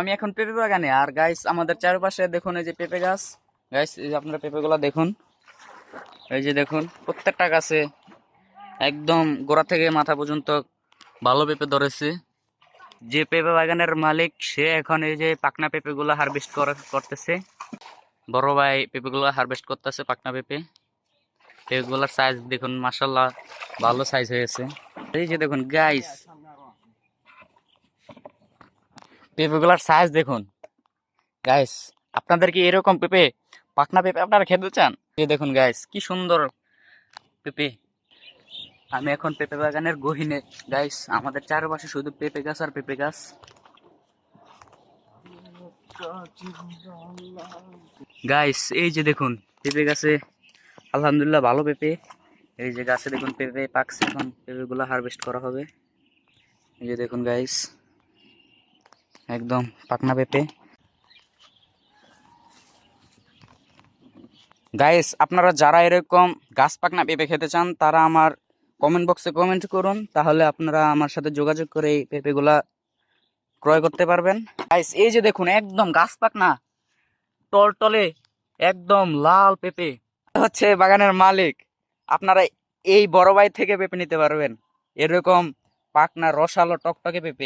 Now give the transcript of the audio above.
আমি এখন পেঁপে বাগানে, আর গাইস আমাদের চারপাশে দেখুন এই যে পেঁপে গাছ। গাইস এই যে আপনারা পেঁপে গুলা দেখুন, এই যে দেখুন প্রত্যেকটা গাছে একদম গোড়া থেকে মাথা পর্যন্ত ভালো পেঁপে ধরেছে। যে পেঁপে বাগানের মালিক সে এখন এই যে পাকনা পেঁপে গুলা হারভেস্ট করতেছে। বড় ভাই পেঁপে গুলা হারভেস্ট করতেছে, পাকনা পেঁপে। পেঁপে গুলার সাইজ দেখুন, মাশাল্লাহ ভালো সাইজ হয়েছে। এই যে দেখুন গাইস পেঁপে গুলার সাইজ দেখুন। গাইস আপনাদের কি এরকম পেঁপে, পাকনা পেঁপে আপনারা খেতে চান? এই দেখুন গাইস কি সুন্দর পেঁপে। আমি এখন পেঁপে বাগানের গহীনে। গাইস আমাদের চারপাশে শুধু পেঁপে গাছ আর পেঁপে গাছ। গাইস এই যে দেখুন পেঁপে গাছে আলহামদুলিল্লাহ ভালো পেঁপে। এই যে গাছে দেখুন পেঁপে পাকছে, এখন পেঁপে গুলা হারভেস্ট করা হবে। এই যে দেখুন গাইস একদম পাকনা পেঁপে। গাইস আপনারা যারা এরকম গাছ পাকনা পেঁপে খেতে চান তারা আমার কমেন্ট বক্সে কমেন্ট করুন, তাহলে আপনারা আমার সাথে যোগাযোগ করে এই পেঁপেগুলা ক্রয় করতে পারবেন। গাইস এই যে দেখুন একদম গাছ পাকনা টলটলে একদম লাল পেঁপে হচ্ছে বাগানের মালিক। আপনারা এই বড় ভাই থেকে পেঁপে নিতে পারবেন, এরকম পাকনা রসালো টকটকে পেঁপে।